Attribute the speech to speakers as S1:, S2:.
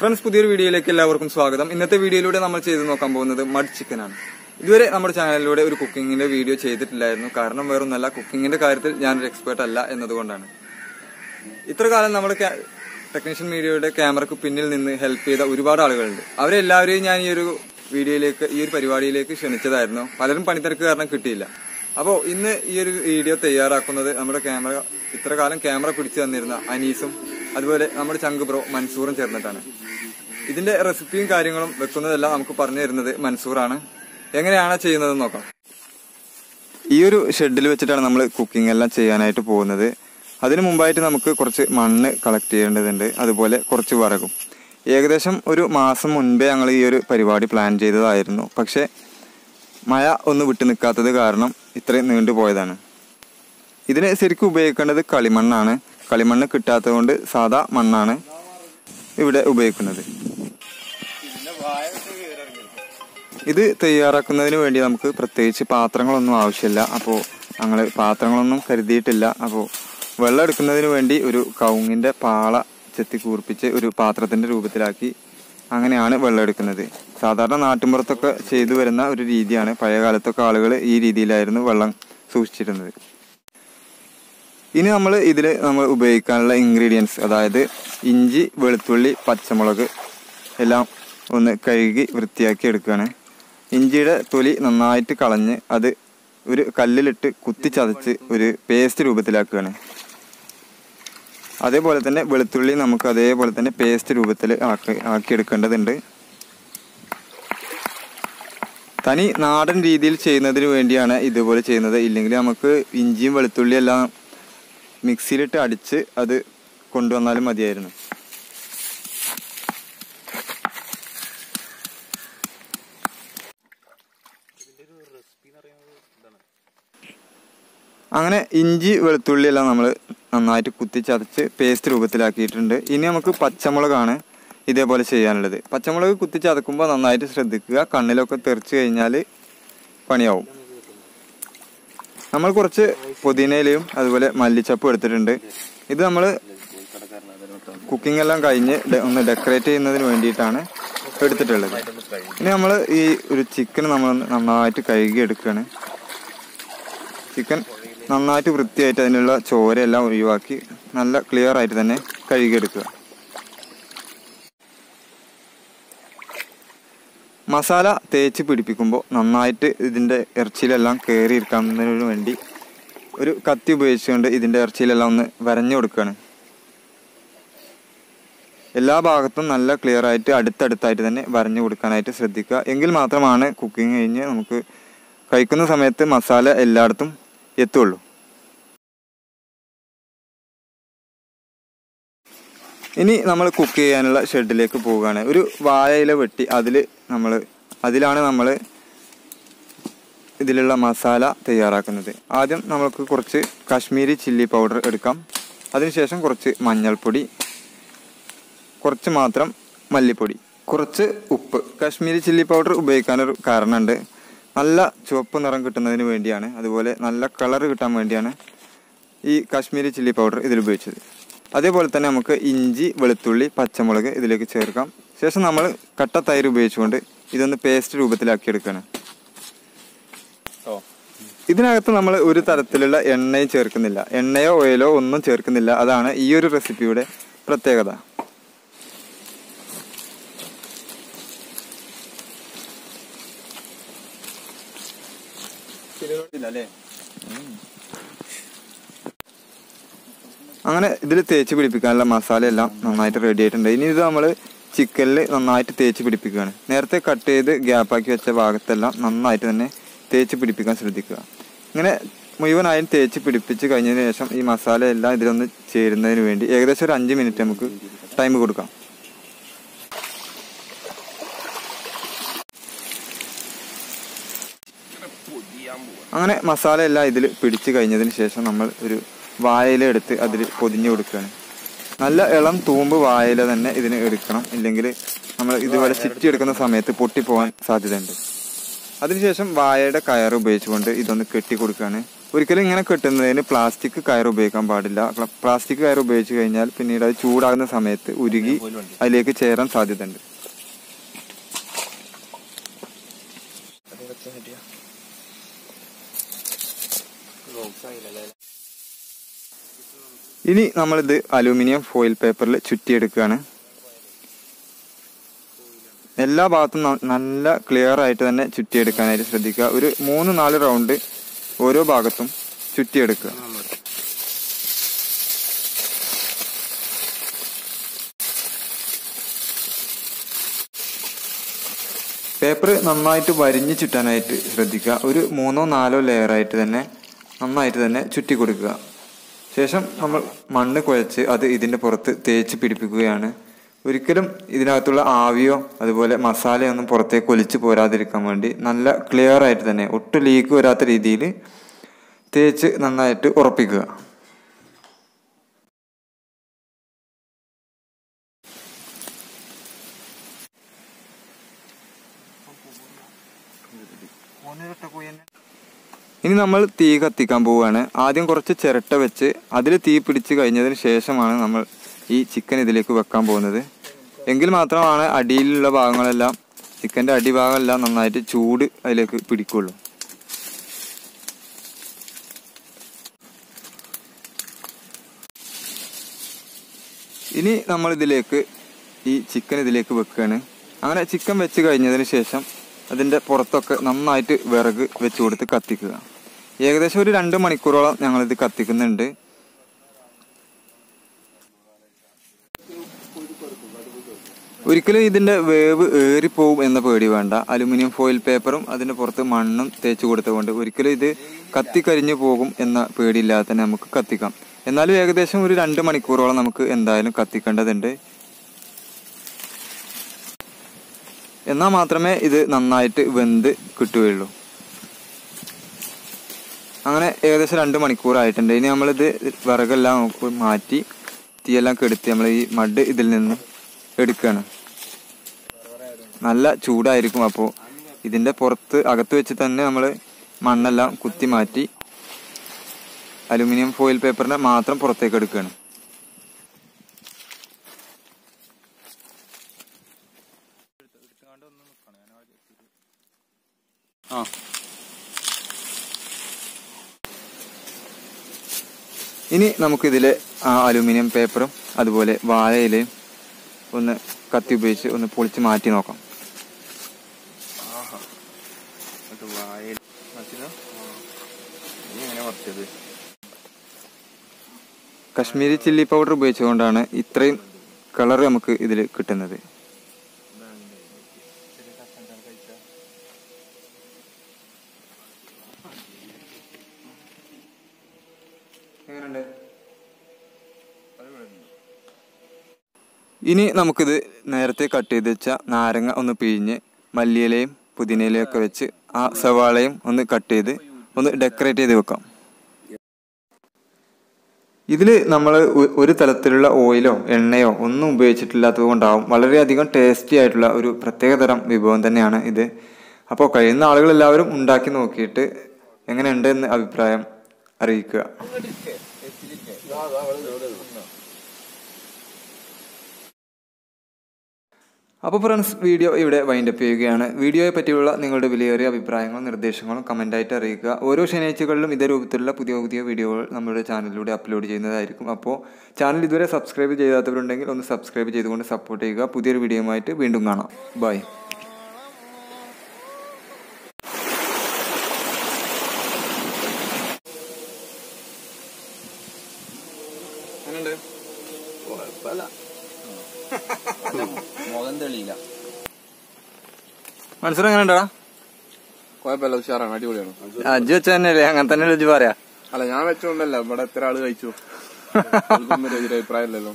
S1: Friends, പുതിയൊരു വീഡിയോയിലേക്ക് എല്ലാവർക്കും സ്വാഗതം. ഇന്നത്തെ വീഡിയോയിലൂടെ നമ്മൾ ചെയ്ത് നോക്കാൻ പോകുന്നത് മഡ് ചിക്കൻ ആണ്. ഇതുവരെ നമ്മുടെ ചാനലിലൂടെ ഒരു കുക്കിങ്ങിന്റെ വീഡിയോ ചെയ്തിട്ടില്ലായിരുന്നു. കാരണം വേറൊന്നല്ല, കുക്കിങ്ങിന്റെ കാര്യത്തിൽ ഞാനൊരു എക്സ്പേർട്ട് അല്ല എന്നതുകൊണ്ടാണ്. ഇത്ര കാലം നമ്മുടെ ടെക്നീഷ്യൻ മീഡിയയുടെ ക്യാമറക്ക് പിന്നിൽ നിന്ന് ഹെൽപ്പ് ചെയ്ത ഒരുപാട് ആളുകളുണ്ട്. അവരെല്ലാവരെയും ഞാൻ ഈ ഒരു പരിപാടിയിലേക്ക് ക്ഷണിച്ചതായിരുന്നു. പലരും പണിത്തിരക്ക് കാരണം കിട്ടിയില്ല. അപ്പോൾ ഇന്ന് ഈ ഒരു വീഡിയോ തയ്യാറാക്കുന്നത് നമ്മുടെ ഇത്ര കാലം ക്യാമറ പിടിച്ചു തന്നിരുന്ന അനീസും അതുപോലെ നമ്മുടെ ചങ്ക് ബ്രോ മൻസൂറും ചേർന്നിട്ടാണ്. ഇതിന്റെ റെസിപ്പിയും കാര്യങ്ങളും വെക്കുന്നതെല്ലാം നമുക്ക് പറഞ്ഞു തരുന്നത് മൻസൂറാണ്. എങ്ങനെയാണ് ചെയ്യുന്നതെന്ന് നോക്കാം. ഈ ഒരു ഷെഡിൽ വെച്ചിട്ടാണ് നമ്മൾ കുക്കിംഗ് എല്ലാം ചെയ്യാനായിട്ട് പോകുന്നത്. അതിനു മുമ്പായിട്ട് നമുക്ക് കുറച്ച് മണ്ണ് കളക്ട് ചെയ്യേണ്ടതുണ്ട്, അതുപോലെ കുറച്ച് വിറകും. ഏകദേശം ഒരു മാസം മുൻപേ ഞങ്ങൾ ഈ ഒരു പരിപാടി പ്ലാൻ ചെയ്തതായിരുന്നു. പക്ഷെ മഴ ഒന്ന് വിട്ടു നിൽക്കാത്തത് കാരണം ഇത്രയും നീണ്ടുപോയതാണ്. ഇതിന് ശരിക്കും ഉപയോഗിക്കേണ്ടത് കളിമണ്ണാണ്. കളിമണ്ണ് കിട്ടാത്തത് കൊണ്ട് സാധാ മണ്ണാണ് ഇവിടെ ഉപയോഗിക്കുന്നത്. ഇത് തയ്യാറാക്കുന്നതിന് വേണ്ടി നമുക്ക് പ്രത്യേകിച്ച് പാത്രങ്ങളൊന്നും ആവശ്യമില്ല. അപ്പോൾ ഞങ്ങൾ പാത്രങ്ങളൊന്നും കരുതിയിട്ടില്ല. അപ്പോൾ വെള്ളം എടുക്കുന്നതിന് വേണ്ടി ഒരു കവുങ്ങിൻ്റെ പാള ചെത്തി കൂർപ്പിച്ച് ഒരു പാത്രത്തിൻ്റെ രൂപത്തിലാക്കി അങ്ങനെയാണ് വെള്ളം എടുക്കുന്നത്. സാധാരണ നാട്ടിൻപുറത്തൊക്കെ ചെയ്തു വരുന്ന ഒരു രീതിയാണ്. പഴയ കാലത്തൊക്കെ ആളുകൾ ഈ രീതിയിലായിരുന്നു വെള്ളം സൂക്ഷിച്ചിരുന്നത്. ഇനി നമ്മൾ ഉപയോഗിക്കാനുള്ള ഇൻഗ്രീഡിയൻസ്, അതായത് ഇഞ്ചി, വെളുത്തുള്ളി, പച്ചമുളക് എല്ലാം ഒന്ന് കഴുകി വൃത്തിയാക്കി എടുക്കുകയാണ്. ഇഞ്ചിയുടെ തൊലി നന്നായിട്ട് കളഞ്ഞ് അത് ഒരു കല്ലിലിട്ട് കുത്തിച്ചതച്ച് ഒരു പേസ്റ്റ് രൂപത്തിലാക്കുകയാണ്. അതേപോലെ തന്നെ വെളുത്തുള്ളി നമുക്ക് അതേപോലെ തന്നെ പേസ്റ്റ് രൂപത്തിൽ ആക്കിയെടുക്കേണ്ടതുണ്ട്. തനി നാടൻ രീതിയിൽ ചെയ്യുന്നതിന് വേണ്ടിയാണ് ഇതുപോലെ ചെയ്യുന്നത്. ഇല്ലെങ്കിൽ നമുക്ക് ഇഞ്ചിയും വെളുത്തുള്ളി എല്ലാം മിക്സിയിലിട്ട് അടിച്ച് അത് കൊണ്ടുവന്നാലും മതിയായിരുന്നു. അങ്ങനെ ഇഞ്ചി വെളുത്തുള്ളി എല്ലാം നമ്മൾ നന്നായിട്ട് കുത്തിച്ചതച്ച് പേസ്റ്റ് രൂപത്തിലാക്കിയിട്ടുണ്ട്. ഇനി നമുക്ക് പച്ചമുളകാണ് ഇതേപോലെ ചെയ്യാനുള്ളത്. പച്ചമുളക് കുത്തിച്ചതക്കുമ്പോൾ നന്നായിട്ട് ശ്രദ്ധിക്കുക, കണ്ണിലൊക്കെ തെറിച്ച് കഴിഞ്ഞാൽ പണിയാവും. നമ്മൾ കുറച്ച് പുതിനയിലയും അതുപോലെ മല്ലിച്ചപ്പും എടുത്തിട്ടുണ്ട്. ഇത് നമ്മൾ കുക്കിംഗ് എല്ലാം കഴിഞ്ഞ് ഒന്ന് ഡെക്കറേറ്റ് ചെയ്യുന്നതിന് വേണ്ടിയിട്ടാണ് എടുത്തിട്ടുള്ളത്. ഇനി നമ്മൾ ഈ ഒരു ചിക്കൻ നമ്മൾ നന്നായിട്ട് കഴുകി എടുക്കുകയാണ്. ചിക്കൻ നന്നായിട്ട് വൃത്തിയായിട്ട് അതിനുള്ള ചോരയെല്ലാം ഒഴിവാക്കി നല്ല ക്ലിയർ ആയിട്ട് തന്നെ കഴുകിയെടുക്കുക. മസാല തേച്ച് പിടിപ്പിക്കുമ്പോൾ നന്നായിട്ട് ഇതിൻ്റെ ഇറച്ചിയിലെല്ലാം കയറിയിരിക്കുന്നതിന് വേണ്ടി ഒരു കത്തി ഉപയോഗിച്ചുകൊണ്ട് ഇതിൻ്റെ ഇറച്ചിയിലെല്ലാം ഒന്ന് വരഞ്ഞു കൊടുക്കുകയാണ്. എല്ലാ ഭാഗത്തും നല്ല ക്ലിയർ ആയിട്ട് അടുത്തടുത്തായിട്ട് തന്നെ വരഞ്ഞു കൊടുക്കാനായിട്ട് ശ്രദ്ധിക്കുക. എങ്കിൽ മാത്രമാണ് കുക്കിംഗ് കഴിഞ്ഞ് നമുക്ക് കഴിക്കുന്ന സമയത്ത് മസാല എല്ലായിടത്തും എത്തുള്ളൂ. ഇനി നമ്മൾ കുക്ക് ചെയ്യാനുള്ള ഷെഡിലേക്ക് പോവുകയാണ്. ഒരു വാഴയില വെട്ടി അതിലാണ് നമ്മൾ ഇതിലുള്ള മസാല തയ്യാറാക്കുന്നത്. ആദ്യം നമുക്ക് കുറച്ച് കാശ്മീരി ചില്ലി പൗഡർ എടുക്കാം. അതിനുശേഷം കുറച്ച് മഞ്ഞൾപ്പൊടി, കുറച്ച് മാത്രം മല്ലിപ്പൊടി, കുറച്ച് ഉപ്പ്. കാശ്മീരി ചില്ലി പൗഡർ ഉപയോഗിക്കാനൊരു കാരണമുണ്ട്. നല്ല ചുവപ്പ് നിറം കിട്ടുന്നതിന് വേണ്ടിയാണ്, അതുപോലെ നല്ല കളർ കിട്ടാൻ വേണ്ടിയാണ് ഈ കാശ്മീരി ചില്ലി പൗഡർ ഇതിൽ ഉപയോഗിച്ചത്. അതേപോലെ തന്നെ നമുക്ക് ഇഞ്ചി, വെളുത്തുള്ളി, പച്ചമുളക് ഇതിലേക്ക് ചേർക്കാം. ശേഷം നമ്മൾ കട്ട തൈര് ഉപയോഗിച്ചുകൊണ്ട് ഇതൊന്ന് പേസ്റ്റ് രൂപത്തിലാക്കിയെടുക്കണം. ഇതിനകത്ത് നമ്മൾ ഒരു തരത്തിലുള്ള എണ്ണയും ചേർക്കുന്നില്ല, എണ്ണയോ ഓയിലോ ഒന്നും ചേർക്കുന്നില്ല. അതാണ് ഈ ഒരു റെസിപ്പിയുടെ പ്രത്യേകത. അങ്ങനെ ഇതിൽ തേച്ച് പിടിപ്പിക്കാനുള്ള മസാല എല്ലാം നന്നായിട്ട് റെഡി ആയിട്ടുണ്ട്. ഇനി ഇത് നമ്മൾ ചിക്കനിൽ നന്നായിട്ട് തേച്ച് പിടിപ്പിക്കുകയാണ്. നേരത്തെ കട്ട് ചെയ്ത് ഗ്യാപ്പാക്കി വെച്ച ഭാഗത്തെല്ലാം നന്നായിട്ട് തന്നെ തേച്ച് പിടിപ്പിക്കാൻ ശ്രദ്ധിക്കുക. ഇങ്ങനെ മുഴുവനായും തേച്ച് പിടിപ്പിച്ച് കഴിഞ്ഞതിന് ശേഷം ഈ മസാല എല്ലാം ഇതിലൊന്ന് ചേരുന്നതിന് വേണ്ടി ഏകദേശം ഒരു 5 മിനിറ്റ് നമുക്ക് ടൈം കൊടുക്കാം. അങ്ങനെ മസാല എല്ലാം ഇതിൽ പിടിച്ച് കഴിഞ്ഞതിന് ശേഷം നമ്മൾ ഒരു വാഴയില എടുത്ത് അതിൽ പൊതിഞ്ഞു കൊടുക്കുകയാണ്. നല്ല ഇളം തൂമ്പ് വാഴയില തന്നെ ഇതിന് എടുക്കണം, ഇല്ലെങ്കിൽ നമ്മൾ ഇതുപോലെ ചുറ്റിയെടുക്കുന്ന സമയത്ത് പൊട്ടിപ്പോകാൻ സാധ്യതയുണ്ട്. അതിനുശേഷം വാഴയുടെ കയർ ഉപയോഗിച്ചുകൊണ്ട് ഇതൊന്ന് കെട്ടി കൊടുക്കുകയാണ്. ഒരിക്കലും ഇങ്ങനെ കെട്ടുന്നതിന് പ്ലാസ്റ്റിക് കയർ ഉപയോഗിക്കാൻ പാടില്ല. പ്ലാസ്റ്റിക് കയർ ഉപയോഗിച്ച് കഴിഞ്ഞാൽ പിന്നീട് അത് ചൂടാകുന്ന സമയത്ത് ഉരുകി അതിലേക്ക് ചേരാൻ സാധ്യതയുണ്ട്. ഇനി നമ്മളിത് അലൂമിനിയം ഫോയിൽ പേപ്പറിൽ ചുറ്റിയെടുക്കുകയാണ്. എല്ലാ ഭാഗത്തും നല്ല ക്ലിയർ ആയിട്ട് തന്നെ ചുറ്റിയെടുക്കാനായിട്ട് ശ്രദ്ധിക്കുക. ഒരു 3-4 റൗണ്ട് ഓരോ ഭാഗത്തും ചുറ്റിയെടുക്കുക. പേപ്പർ നന്നായിട്ട് വരിഞ്ഞ് ചുറ്റാനായിട്ട് ശ്രദ്ധിക്കുക. ഒരു 3-4 ലെയറായിട്ട് തന്നെ നന്നായിട്ട് തന്നെ ചുറ്റി കൊടുക്കുക. ശേഷം നമ്മൾ മണ്ണ് കുഴച്ച് അത് ഇതിൻ്റെ പുറത്ത് തേച്ച് പിടിപ്പിക്കുകയാണ്. ഒരിക്കലും ഇതിനകത്തുള്ള ആവിയോ അതുപോലെ മസാലയൊന്നും പുറത്തേക്ക് ഒലിച്ച് പോരാതിരിക്കാൻ വേണ്ടി നല്ല ക്ലിയർ ആയിട്ട് തന്നെ ഒട്ടും ലീക്ക് വരാത്ത രീതിയിൽ തേച്ച് നന്നായിട്ട് ഉറപ്പിക്കുക. ഇനി നമ്മൾ തീ കത്തിക്കാൻ പോവുകയാണ്. ആദ്യം കുറച്ച് ചിരട്ട വെച്ച് അതിൽ തീ പിടിച്ച് കഴിഞ്ഞതിന് ശേഷമാണ് നമ്മൾ ഈ ചിക്കൻ ഇതിലേക്ക് വെക്കാൻ പോകുന്നത്. എങ്കിൽ മാത്രമാണ് അടിയിലുള്ള ഭാഗങ്ങളെല്ലാം ചിക്കൻ്റെ അടിഭാഗമെല്ലാം നന്നായിട്ട് ചൂട് അതിലേക്ക് പിടിക്കുള്ളൂ. ഇനി നമ്മൾ ഈ ചിക്കൻ ഇതിലേക്ക് വെക്കുകയാണ്. അങ്ങനെ ചിക്കൻ വെച്ച് കഴിഞ്ഞതിന് ശേഷം അതിൻ്റെ പുറത്തൊക്കെ നന്നായിട്ട് വിറക് വെച്ച് കൊടുത്ത് കത്തിക്കുക. ഏകദേശം ഒരു 2 മണിക്കൂറോളം ഞങ്ങളിത് കത്തിക്കുന്നുണ്ട്. ഒരിക്കലും ഇതിൻ്റെ വേവ് ഏറിപ്പോവും എന്ന പേടി വേണ്ട. അലുമിനിയം ഫോയിൽ പേപ്പറും അതിൻ്റെ പുറത്ത് മണ്ണും തേച്ച് കൊടുത്തുകൊണ്ട് ഒരിക്കലും ഇത് കത്തിക്കരിഞ്ഞു പോകും എന്ന പേടിയില്ലാതെ തന്നെ നമുക്ക് കത്തിക്കാം. എന്നാലും ഏകദേശം ഒരു 2 മണിക്കൂറോളം നമുക്ക് എന്തായാലും കത്തിക്കേണ്ടതുണ്ട്. എന്നാൽ മാത്രമേ ഇത് നന്നായിട്ട് വെന്ത് കിട്ടുകയുള്ളൂ. അങ്ങനെ ഏകദേശം 2 മണിക്കൂറായിട്ടുണ്ട്. ഇനി നമ്മളിത് വിറകെല്ലാം മാറ്റി തീയെല്ലാം കെടുത്തി നമ്മൾ ഈ മഡ് ഇതിൽ നിന്ന് എടുക്കുകയാണ്. നല്ല ചൂടായിരിക്കും. അപ്പോൾ ഇതിൻ്റെ പുറത്ത് അകത്ത് വെച്ച് തന്നെ നമ്മൾ മണ്ണെല്ലാം കുത്തി മാറ്റി അലുമിനിയം ഫോയിൽ പേപ്പറിനെ മാത്രം പുറത്തേക്ക് എടുക്കുകയാണ്. ഇനി നമുക്കിതിലെ അലുമിനിയം പേപ്പറും അതുപോലെ വാഴയിലയും ഒന്ന് കത്തി ഉപയോഗിച്ച് ഒന്ന് പൊളിച്ച് മാറ്റി നോക്കാം. കശ്മീരി ചില്ലി പൗഡർ ഉപയോഗിച്ചുകൊണ്ടാണ് ഇത്രയും കളർ നമുക്ക് ഇതിൽ കിട്ടുന്നത്. ഇനി നമുക്കിത് നേരത്തെ കട്ട് ചെയ്ത് വെച്ച നാരങ്ങ ഒന്ന് പിഴിഞ്ഞ് മല്ലിയിലയും പുതിനയിലയും ഒക്കെ വെച്ച് ആ സവാളയും ഒന്ന് കട്ട് ചെയ്ത് ഒന്ന് ഡെക്കറേറ്റ് ചെയ്ത് വെക്കാം. ഇതിൽ നമ്മൾ ഒരു തരത്തിലുള്ള ഓയിലോ എണ്ണയോ ഒന്നും ഉപയോഗിച്ചിട്ടില്ലാത്തത് കൊണ്ടാവും വളരെയധികം ടേസ്റ്റി ആയിട്ടുള്ള ഒരു പ്രത്യേകതരം വിഭവം തന്നെയാണ് ഇത്. അപ്പോൾ കഴിയുന്ന ആളുകളെല്ലാവരും ഉണ്ടാക്കി നോക്കിയിട്ട് എങ്ങനെയുണ്ട് എന്ന് അഭിപ്രായം അറിയിക്കുക. അപ്പോൾ ഫ്രണ്ട്സ്, വീഡിയോ ഇവിടെ വൈൻഡപ്പ് ചെയ്യുകയാണ്. വീഡിയോയെ പറ്റിയുള്ള നിങ്ങളുടെ വിലയേറിയ അഭിപ്രായങ്ങളും നിർദ്ദേശങ്ങളും കമൻറ്റായിട്ട് അറിയിക്കുക. ഓരോ ശനിയാഴ്ചകളിലും ഇതേ രൂപത്തിലുള്ള പുതിയ വീഡിയോകൾ നമ്മുടെ ചാനലിലൂടെ അപ്ലോഡ് ചെയ്യുന്നതായിരിക്കും. അപ്പോൾ ചാനൽ ഇതുവരെ സബ്സ്ക്രൈബ് ചെയ്യാത്തവരുണ്ടെങ്കിൽ ഒന്ന് സബ്സ്ക്രൈബ് ചെയ്തുകൊണ്ട് സപ്പോർട്ട് ചെയ്യുക. പുതിയൊരു വീഡിയോയുമായിട്ട് വീണ്ടും കാണാം. ബൈ. മനസ്സിലും എങ്ങനെ ഉണ്ടാ?
S2: കുഴപ്പമില്ല, ഉഷാറാണ്, അടിപൊളിയാണ്.
S1: അജ്ജ് വെച്ച തന്നെയല്ലേ? അങ്ങനെ തന്നെ രുചി പറയാ.
S2: അല്ല, ഞാൻ വെച്ചോണ്ടല്ല, ഇവിടെ എത്ര ആള് കഴിച്ചു. അഭിപ്രായം ഇല്ലല്ലോ.